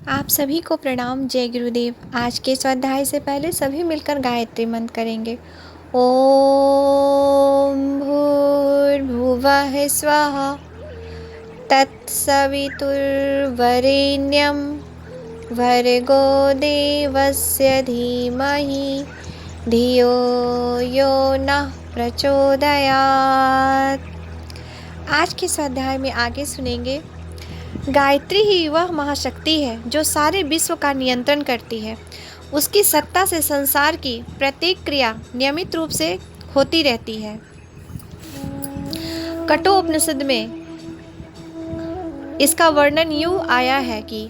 आप सभी को प्रणाम। जय गुरुदेव। आज के स्वाध्याय से पहले सभी मिलकर गायत्री मंत्र करेंगे। ओम भूर्भुवः स्वः तत्सवितुर्वरेण्यं भर्गो देवस्य धीमहि धियो यो नः प्रचोदयात्। आज के स्वाध्याय में आगे सुनेंगे। गायत्री ही वह महाशक्ति है जो सारे विश्व का नियंत्रण करती है। उसकी सत्ता से संसार की प्रत्येक क्रिया नियमित रूप से होती रहती है। कठोपनिषद में इसका वर्णन यूं आया है कि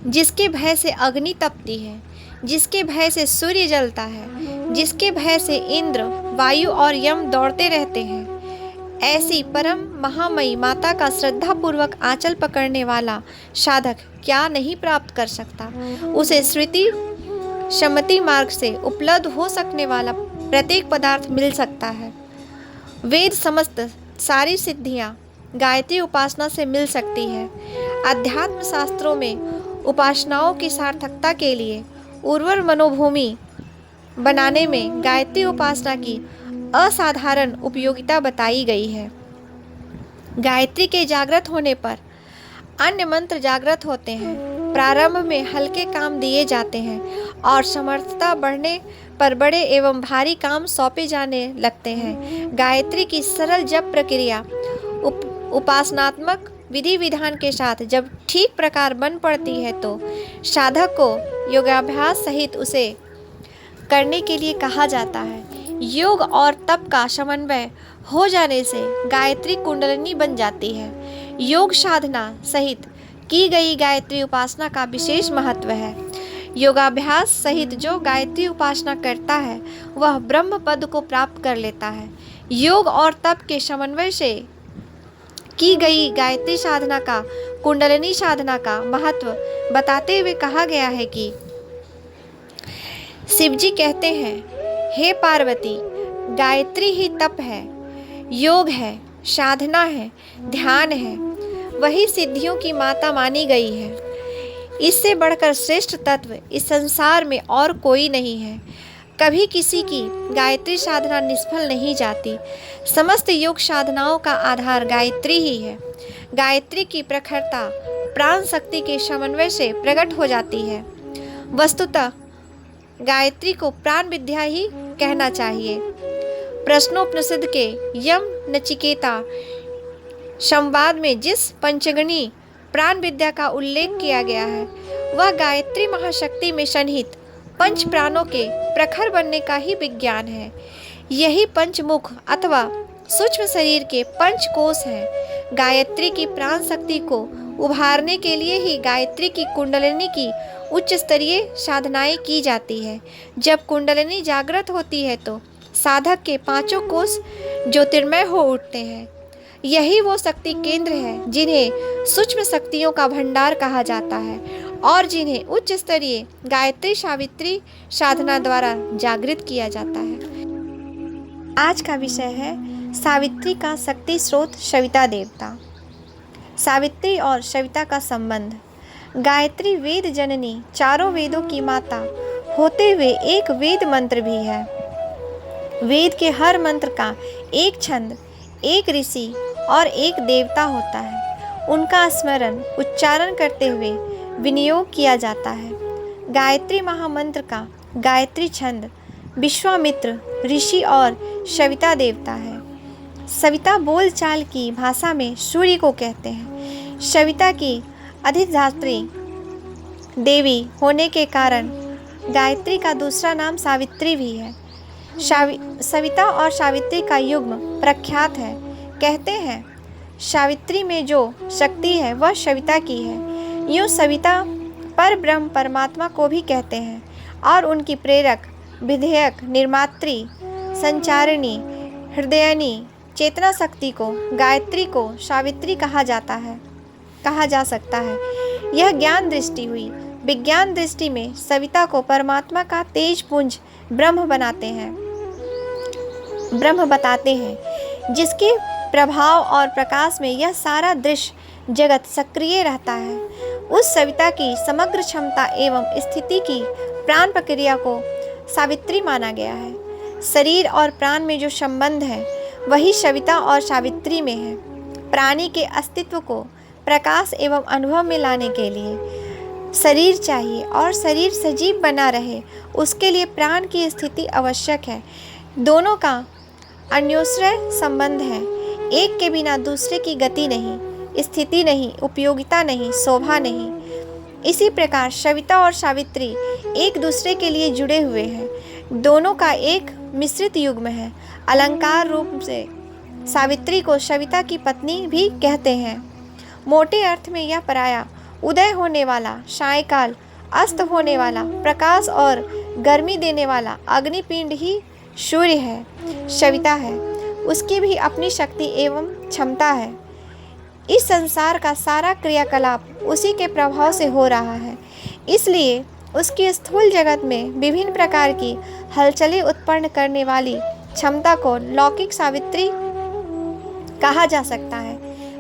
जिसके भय से अग्नि तपती है, जिसके भय से सूर्य जलता है, जिसके भय से इंद्र, वायु और यम दौड़ते रहते हैं, ऐसी परम महामयी माता का श्रद्धा पूर्वक आंचल पकड़ने वाला साधक क्या नहीं प्राप्त कर सकता। उसे श्रुति सम्मति मार्ग से उपलब्ध हो सकने वाला प्रत्येक पदार्थ मिल सकता है। वेद समस्त सारी सिद्धियां गायत्री उपासना से मिल सकती है। अध्यात्म शास्त्रों में उपासनाओं की सार्थकता के लिए उर्वर मनोभूमि बनाने में गायत्री उपासना की असाधारण उपयोगिता बताई गई है। गायत्री के जागृत होने पर अन्य मंत्र जागृत होते हैं। प्रारंभ में हल्के काम दिए जाते हैं और समर्थता बढ़ने पर बड़े एवं भारी काम सौंपे जाने लगते हैं। गायत्री की सरल जप प्रक्रिया उपासनात्मक विधि विधान के साथ जब ठीक प्रकार बन पड़ती है तो साधक को योगाभ्यास सहित उसे करने के लिए कहा जाता है। योग और तप का समन्वय हो जाने से गायत्री कुंडलिनी बन जाती है। योग साधना सहित की गई गायत्री उपासना का विशेष महत्व है। योगाभ्यास सहित जो गायत्री उपासना करता है वह ब्रह्म पद को प्राप्त कर लेता है। योग और तप के समन्वय से की गई गायत्री साधना का कुंडलिनी साधना का महत्व बताते हुए कहा गया है कि शिवजी कहते हैं, हे पार्वती, गायत्री ही तप है, योग है, साधना है, ध्यान है, वही सिद्धियों की माता मानी गई है। इससे बढ़कर श्रेष्ठ तत्व इस संसार में और कोई नहीं है। कभी किसी की गायत्री साधना निष्फल नहीं जाती। समस्त योग साधनाओं का आधार गायत्री ही है। गायत्री की प्रखरता प्राण शक्ति के समन्वय से प्रकट हो जाती है। वस्तुतः गायत्री को प्राण विद्या ही कहना चाहिए। प्रश्नोपनिषद के यम नचिकेता संवाद में जिस पंचगणी प्राण विद्या का उल्लेख किया गया है वह गायत्री महाशक्ति में सन्निहित पंच प्राणों के प्रखर बनने का ही विज्ञान है। यही पंचमुख अथवा सूक्ष्म शरीर के पंच कोश हैं। गायत्री की प्राण शक्ति को उभारने के लिए ही गायत्री की कुंडलिनी की उच्च स्तरीय साधनाएं की जाती है। जब कुंडलिनी जागृत होती है तो साधक के पांचों कोश ज्योतिर्मय हो उठते हैं। यही वो शक्ति केंद्र है जिन्हें सूक्ष्म शक्तियों का भंडार कहा जाता है और जिन्हें उच्च स्तरीय गायत्री सावित्री साधना द्वारा जागृत किया जाता है। आज का विषय है सावित्री का शक्ति स्रोत सविता देवता। सावित्री और सविता का संबंध। गायत्री वेद जननी, चारों वेदों की माता होते हुए एक वेद मंत्र भी है। वेद के हर मंत्र का एक छंद, एक ऋषि और एक देवता होता है। उनका स्मरण उच्चारण करते हुए विनियोग किया जाता है। गायत्री महामंत्र का गायत्री छंद विश्वामित्र ऋषि और सविता देवता है। सविता बोलचाल की भाषा में सूर्य को कहते हैं। सविता की अधिष्ठात्री देवी होने के कारण गायत्री का दूसरा नाम सावित्री भी है। सविता और सावित्री का युग्म प्रख्यात है। कहते हैं सावित्री में जो शक्ति है वह सविता की है। यूँ सविता पर ब्रह्म परमात्मा को भी कहते हैं और उनकी प्रेरक, विधेयक, निर्मात्री, संचारिणी, हृदयनी चेतना शक्ति को गायत्री को सावित्री कहा जा सकता है। यह ज्ञान दृष्टि हुई। विज्ञान दृष्टि में सविता को परमात्मा का तेज पुंज ब्रह्म बताते हैं, जिसके प्रभाव और प्रकाश में यह सारा दृश्य जगत सक्रिय रहता है। उस सविता की समग्र क्षमता एवं स्थिति की प्राण प्रक्रिया को सावित्री माना गया है। शरीर और प्राण में जो संबंध है वही सविता और सावित्री में है। प्राणी के अस्तित्व को प्रकाश एवं अनुभव में लाने के लिए शरीर चाहिए और शरीर सजीव बना रहे उसके लिए प्राण की स्थिति आवश्यक है। दोनों का अन्योन्याश्रय संबंध है। एक के बिना दूसरे की गति नहीं, स्थिति नहीं, उपयोगिता नहीं, शोभा नहीं। इसी प्रकार सविता और सावित्री एक दूसरे के लिए जुड़े हुए हैं। दोनों का एक मिश्रित युग्म है। अलंकार रूप से सावित्री को सविता की पत्नी भी कहते हैं। मोटे अर्थ में यह पराया, उदय होने वाला, सायंकाल अस्त होने वाला, प्रकाश और गर्मी देने वाला अग्निपिंड ही सूर्य है, सविता है। उसकी भी अपनी शक्ति एवं क्षमता है। इस संसार का सारा क्रियाकलाप उसी के प्रभाव से हो रहा है। इसलिए उसकी स्थूल जगत में विभिन्न प्रकार की हलचलें उत्पन्न करने वाली क्षमता को लौकिक सावित्री कहा जा सकता है।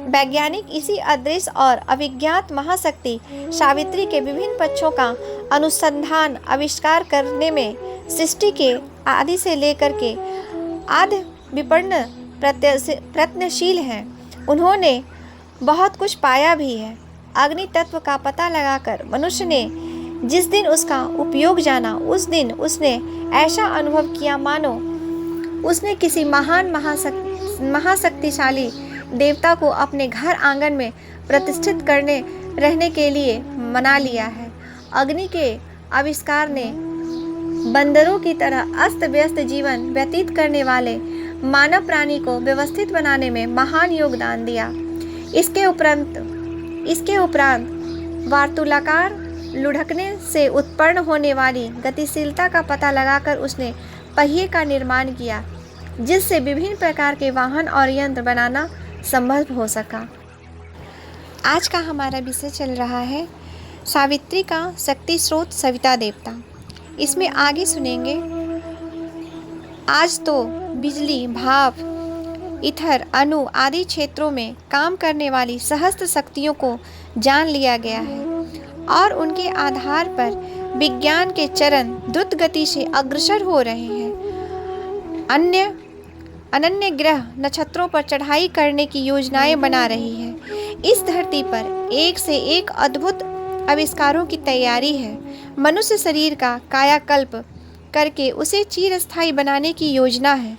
वैज्ञानिक इसी अदृश्य और अविज्ञात महाशक्ति सावित्री के विभिन्न पक्षों का अनुसंधान आविष्कार करने में सृष्टि के आदि से लेकर के आदि विपन्न प्रयत्नशील हैं। उन्होंने बहुत कुछ पाया भी है। अग्नि तत्व का पता लगाकर मनुष्य ने जिस दिन उसका उपयोग जाना, उस दिन उसने ऐसा अनुभव किया मानो उसने किसी महान महाशक्तिशाली देवता को अपने घर आंगन में प्रतिष्ठित करने रहने के लिए मना लिया है। अग्नि के आविष्कार ने बंदरों की तरह अस्त व्यस्त जीवन व्यतीत करने वाले मानव प्राणी को व्यवस्थित बनाने में महान योगदान दिया। इसके उपरांत वार्तुलाकार लुढ़कने से उत्पन्न होने वाली गतिशीलता का पता लगाकर उसने पहिए का निर्माण किया, जिससे विभिन्न प्रकार के वाहन और यंत्र बनाना संभव हो सका। आज का हमारा विषय चल रहा है सावित्री का शक्ति स्रोत सविता देवता। इसमें आगे सुनेंगे। आज तो बिजली, भाप, ईथर, अणु आदि क्षेत्रों में काम करने वाली सहस्त्र शक्तियों को जान लिया गया है और उनके आधार पर विज्ञान के चरण द्रुत गति से अग्रसर हो रहे हैं। अनन्य ग्रह नक्षत्रों पर चढ़ाई करने की योजनाएं बना रही है। इस धरती पर एक से एक अद्भुत आविष्कारों की तैयारी है। मनुष्य शरीर का कायाकल्प करके उसे चिरस्थायी बनाने की योजना है।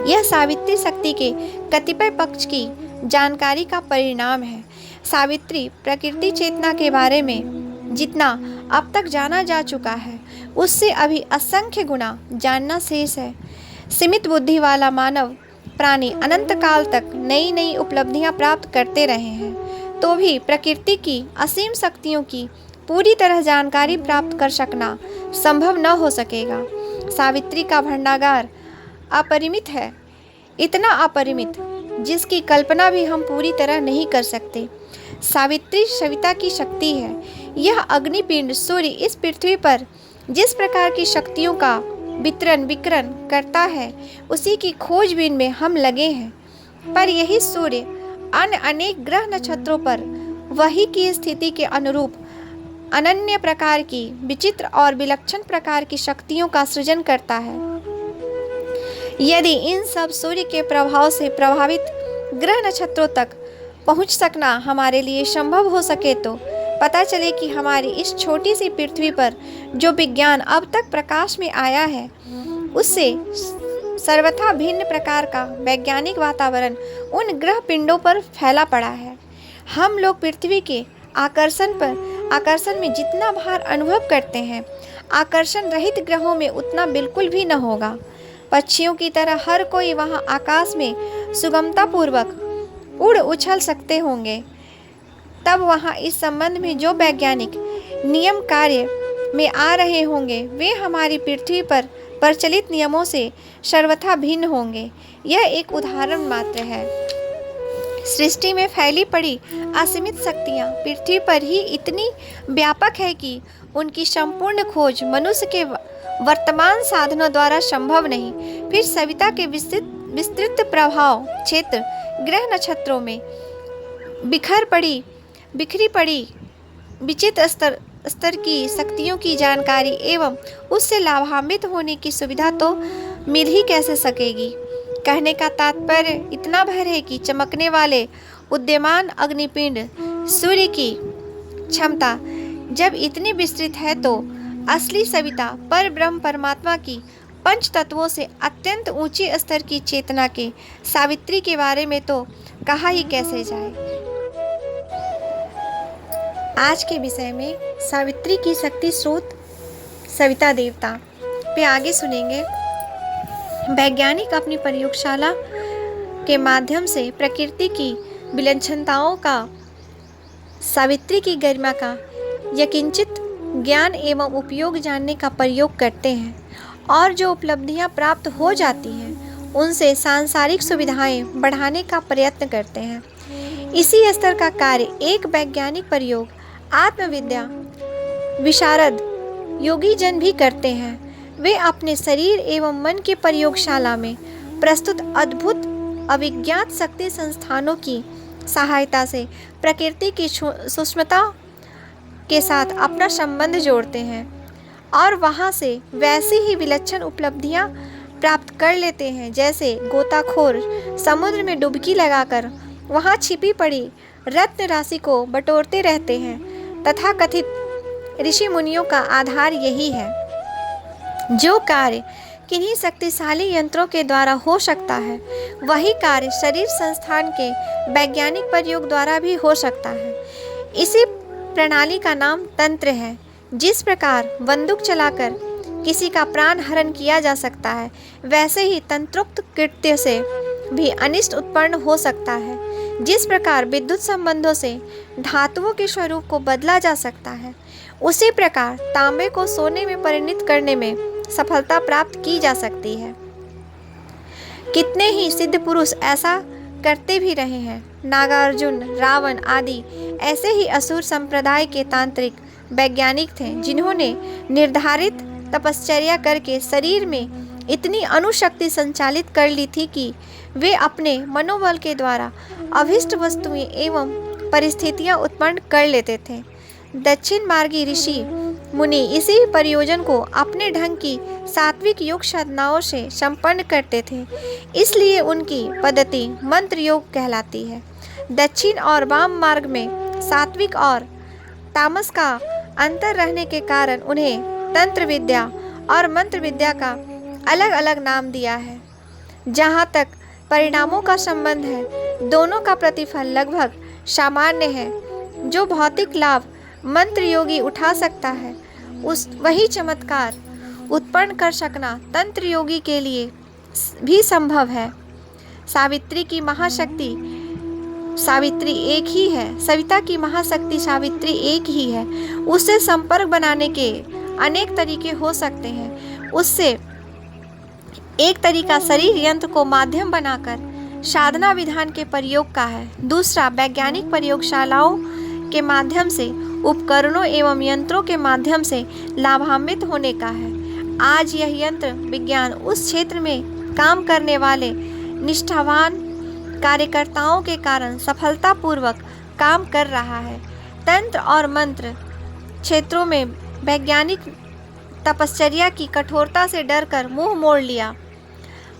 यह सावित्री शक्ति के कतिपय पक्ष की जानकारी का परिणाम है। सावित्री प्रकृति चेतना के बारे में जितना अब तक जाना जा चुका है उससे अभी असंख्य गुना जानना शेष है। सीमित बुद्धि वाला मानव प्राणी अनंत काल तक नई नई उपलब्धियां प्राप्त करते रहे हैं तो भी प्रकृति की असीम शक्तियों की पूरी तरह जानकारी प्राप्त कर सकना संभव न हो सकेगा। सावित्री का भंडागार अपरिमित है, इतना अपरिमित जिसकी कल्पना भी हम पूरी तरह नहीं कर सकते। सावित्री सविता की शक्ति है। यह अग्निपिंड सूर्य इस पृथ्वी पर जिस प्रकार की शक्तियों का वितरण विकरण करता है उसी की खोजबीन में हम लगे हैं। पर यही सूर्य अन्य अनेक ग्रह नक्षत्रों पर वही की स्थिति के अनुरूप अनन्य प्रकार की विचित्र और विलक्षण प्रकार की शक्तियों का सृजन करता है। यदि इन सब सूर्य के प्रभाव से प्रभावित ग्रह नक्षत्रों तक पहुंच सकना हमारे लिए संभव हो सके तो पता चले कि हमारी इस छोटी सी पृथ्वी पर जो विज्ञान अब तक प्रकाश में आया है उससे सर्वथा भिन्न प्रकार का वैज्ञानिक वातावरण उन ग्रह पिंडों पर फैला पड़ा है। हम लोग पृथ्वी के आकर्षण में जितना भार अनुभव करते हैं आकर्षण रहित ग्रहों में उतना बिल्कुल भी न होगा। पक्षियों की तरह हर कोई वहां आकाश में सुगमतापूर्वक उड़ उछल सकते होंगे। तब वहां इस संबंध में जो वैज्ञानिक नियम कार्य में आ रहे होंगे वे हमारी पृथ्वी पर प्रचलित नियमों से सर्वथा भिन्न होंगे। यह एक उदाहरण मात्र है। सृष्टि में फैली पड़ी असीमित शक्तियाँ पृथ्वी पर ही इतनी व्यापक है कि उनकी संपूर्ण खोज मनुष्य के वर्तमान साधनों द्वारा संभव नहीं। फिर सविता के विस्तृत प्रभाव क्षेत्र ग्रह नक्षत्रों में बिखरी पड़ी विचित्र स्तर की शक्तियों की जानकारी एवं उससे लाभान्वित होने की सुविधा तो मिल ही कैसे सकेगी। कहने का तात्पर्य इतना भर है कि चमकने वाले उदीयमान अग्निपिंड सूर्य की क्षमता जब इतनी विस्तृत है तो असली सविता पर ब्रह्म परमात्मा की पंच तत्वों से अत्यंत ऊंचे स्तर की चेतना के सावित्री के बारे में तो कहा ही कैसे जाए। आज के विषय में सावित्री की शक्ति स्रोत सविता देवता पे आगे सुनेंगे। वैज्ञानिक अपनी प्रयोगशाला के माध्यम से प्रकृति की विलक्षणताओं का, सावित्री की गरिमा का यकिंचित ज्ञान एवं उपयोग जानने का प्रयोग करते हैं और जो उपलब्धियां प्राप्त हो जाती हैं उनसे सांसारिक सुविधाएं बढ़ाने का प्रयत्न करते हैं। इसी स्तर का कार्य एक वैज्ञानिक प्रयोग आत्मविद्या विशारद योगी जन भी करते हैं। वे अपने शरीर एवं मन की प्रयोगशाला में प्रस्तुत अद्भुत अभिज्ञात शक्ति संस्थानों की सहायता से प्रकृति की सूक्ष्मता के साथ अपना संबंध जोड़ते हैं और वहां से वैसी ही विलक्षण उपलब्धियां प्राप्त कर लेते हैं जैसे गोताखोर समुद्र में डुबकी लगाकर वहां छिपी पड़ी रत्न राशि को बटोरते रहते हैं। तथा कथित ऋषि मुनियों का आधार यही है। जो कार्य किन्हीं शक्तिशाली यंत्रों के द्वारा हो सकता है वही कार्य शरीर संस्थान के वैज्ञानिक प्रयोग द्वारा भी हो सकता है। इसी प्रणाली का नाम तंत्र है। जिस प्रकार बंदूक चलाकर किसी का प्राण हरण किया जा सकता है वैसे ही तंत्रोक्त कृत्य से भी अनिष्ट उत्पन्न हो सकता है। जिस प्रकार विद्युत संबंधों से धातुओं के स्वरूप को बदला जा सकता है उसी प्रकार तांबे को सोने में परिणत करने में सफलता प्राप्त की जा सकती है। कितने ही सिद्ध पुरुष ऐसा करते भी रहे हैं। नागार्जुन, रावण आदि ऐसे ही असुर संप्रदाय के तांत्रिक वैज्ञानिक थे जिन्होंने निर्धारित तपश्चर्या करके शरीर में इतनी अणुशक्ति संचालित कर ली थी कि वे अपने मनोबल के द्वारा अभीष्ट वस्तुएं एवं परिस्थितियां उत्पन्न कर लेते थे। दक्षिण मार्गी ऋषि मुनि इसी प्रयोजन को अपने ढंग की सात्विक योग साधनाओं से संपन्न करते थे, इसलिए उनकी पद्धति मंत्र योग कहलाती है। दक्षिण और वाम मार्ग में सात्विक और तामस का अंतर रहने के कारण उन्हें तंत्र विद्या और मंत्र विद्या का अलग अलग नाम दिया है। जहाँ तक परिणामों का संबंध है दोनों का प्रतिफल लगभग सामान्य है। जो भौतिक लाभ मंत्र योगी उठा सकता है वही चमत्कार उत्पन्न कर सकना तंत्र योगी के लिए भी संभव है। सावित्री की महाशक्ति सावित्री एक ही है। सविता की महाशक्ति सावित्री एक ही है। उससे संपर्क बनाने के अनेक तरीके हो सकते हैं। उससे एक तरीका शरीर यंत्र को माध्यम बनाकर साधना विधान के प्रयोग का है। दूसरा वैज्ञानिक प्रयोगशालाओं के माध्यम से उपकरणों एवं यंत्रों के माध्यम से लाभान्वित होने का है। आज यह यंत्र विज्ञान उस क्षेत्र में काम करने वाले निष्ठावान कार्यकर्ताओं के कारण सफलतापूर्वक काम कर रहा है। तंत्र और मंत्र क्षेत्रों में वैज्ञानिक तपश्चर्या की कठोरता से डरकर मुंह मोड़ लिया।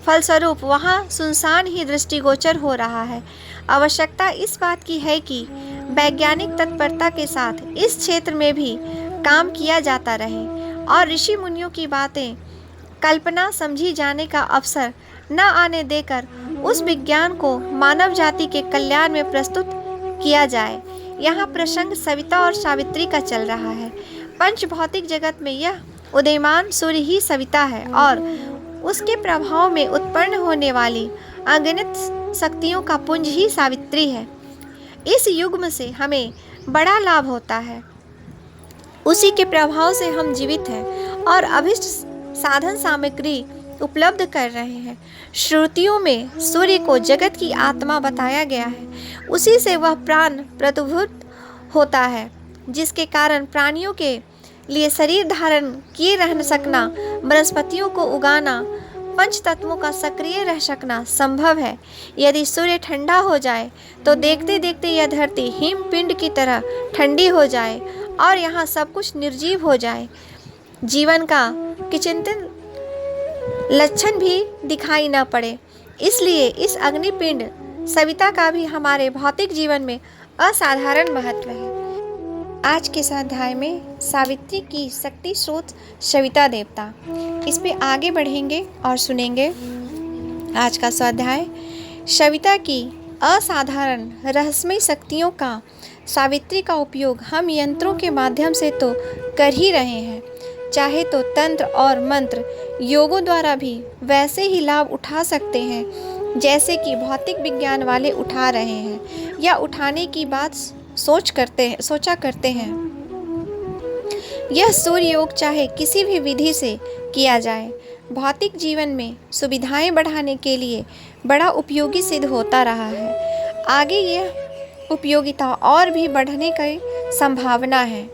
फलस्वरूप वहाँ सुनसान ही दृष्टिगोचर हो रहा है। आवश्यकता इस बात की है कि वैज्ञानिक तत्परता के साथ इस क्षेत्र में भी काम किया जाता रहे और ऋषि मुनियों की बातें कल्पना समझी जाने का अवसर न आने देकर उस विज्ञान को मानव जाति के कल्याण में प्रस्तुत किया जाए। यहाँ प्रसंग सविता और सावित्री का चल रहा है। पंच भौतिक जगत में यह उदीयमान सूर्य ही सविता है और उसके प्रभाव में उत्पन्न होने वाली अगणित शक्तियों का पुंज ही सावित्री है। इस युग्म से हमें बड़ा लाभ होता है। उसी के प्रभाव से हम जीवित हैं और अभिष्ट साधन सामग्री उपलब्ध कर रहे हैं। श्रुतियों में सूर्य को जगत की आत्मा बताया गया है। उसी से वह प्राण प्रतिभूत होता है जिसके कारण प्राणियों के लिए शरीर धारण किए रह सकना, वनस्पतियों को उगाना, पंच तत्वों का सक्रिय रह सकना संभव है। यदि सूर्य ठंडा हो जाए तो देखते देखते यह धरती हिम पिंड की तरह ठंडी हो जाए और यहाँ सब कुछ निर्जीव हो जाए, जीवन का किंचित लक्षण भी दिखाई न पड़े। इसलिए इस अग्निपिंड सविता का भी हमारे भौतिक जीवन में असाधारण महत्व है। आज के इस अध्याय में सावित्री की शक्ति स्रोत सविता देवता, इस पे आगे बढ़ेंगे और सुनेंगे। आज का स्वाध्याय सविता की असाधारण रहस्यमय शक्तियों का सावित्री का उपयोग हम यंत्रों के माध्यम से तो कर ही रहे हैं, चाहे तो तंत्र और मंत्र योगों द्वारा भी वैसे ही लाभ उठा सकते हैं जैसे कि भौतिक विज्ञान वाले उठा रहे हैं या उठाने की बात सोचा करते हैं। यह सूर्य योग चाहे किसी भी विधि से किया जाए, भौतिक जीवन में सुविधाएं बढ़ाने के लिए बड़ा उपयोगी सिद्ध होता रहा है। आगे यह उपयोगिता और भी बढ़ने की संभावना है।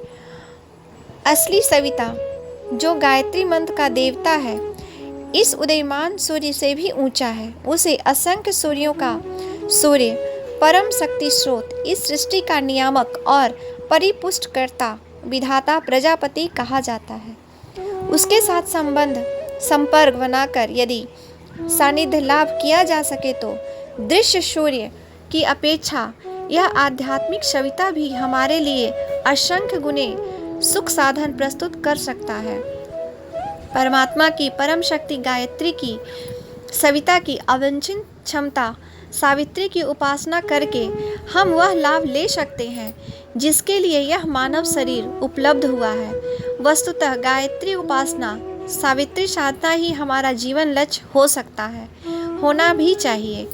असली सविता जो गायत्री मंत्र का देवता है, इस उदयमान सूर्य से भी ऊंचा है। उसे असंख्य सूर्यों का सूर्य, परम शक्ति स्रोत, इस सृष्टि का नियामक और परिपुष्टकर्ता, विधाता, प्रजापति कहा जाता है। उसके साथ संपर्क बनाकर यदि सानिध्य लाभ किया जा सके तो दृश्य सूर्य की अपेक्षा यह आध्यात्मिक सविता भी हमारे लिए असंख्य गुने सुख साधन प्रस्तुत कर सकता है। परमात्मा की परम शक्ति गायत्री की सविता की अवंचित क्षमता सावित्री की उपासना करके हम वह लाभ ले सकते हैं जिसके लिए यह मानव शरीर उपलब्ध हुआ है। वस्तुतः गायत्री उपासना, सावित्री साधना ही हमारा जीवन लक्ष्य हो सकता है, होना भी चाहिए।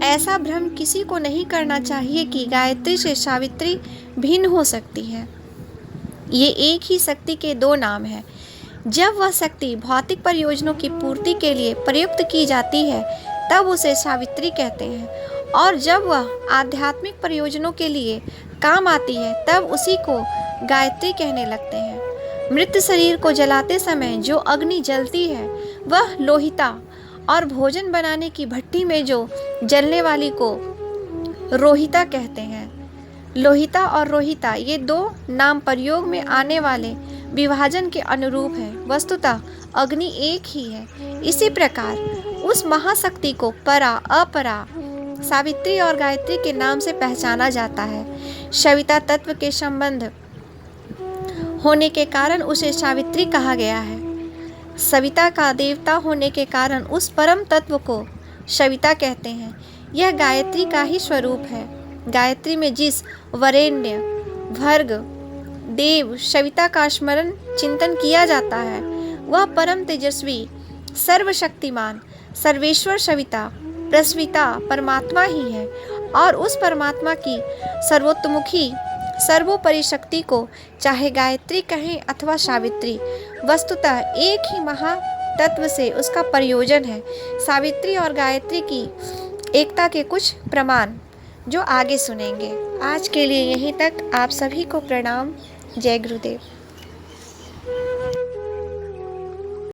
ऐसा भ्रम किसी को नहीं करना चाहिए कि गायत्री से सावित्री भिन्न हो सकती है। ये एक ही शक्ति के दो नाम हैं। जब वह शक्ति भौतिक प्रयोजनों की पूर्ति के लिए प्रयुक्त की जाती है तब उसे सावित्री कहते हैं, और जब वह आध्यात्मिक प्रयोजनों के लिए काम आती है तब उसी को गायत्री कहने लगते हैं। मृत शरीर को जलाते समय जो अग्नि जलती है वह लोहिता, और भोजन बनाने की भट्टी में जो जलने वाली को रोहिता कहते हैं। लोहिता और रोहिता ये दो नाम प्रयोग में आने वाले विभाजन के अनुरूप है। वस्तुतः अग्नि एक ही है। इसी प्रकार उस महाशक्ति को परा, अपरा, सावित्री और गायत्री के नाम से पहचाना जाता है। सविता तत्व के संबंध होने के कारण उसे सावित्री कहा गया है। सविता का देवता होने के कारण उस परम तत्व को सविता कहते हैं। यह गायत्री का ही स्वरूप है। गायत्री में जिस वरेण्य, भर्ग, देव, सविता का स्मरण चिंतन किया जाता है वह परम तेजस्वी, सर्वशक्तिमान, सर्वेश्वर सविता, प्रसविता परमात्मा ही है। और उस परमात्मा की सर्वोत्तमुखी, सर्वोपरि शक्ति को चाहे गायत्री कहें अथवा सावित्री, वस्तुतः एक ही महातत्व से उसका प्रयोजन है। सावित्री और गायत्री की एकता के कुछ प्रमाण जो आगे सुनेंगे। आज के लिए यहीं तक। आप सभी को प्रणाम। जय गुरुदेव।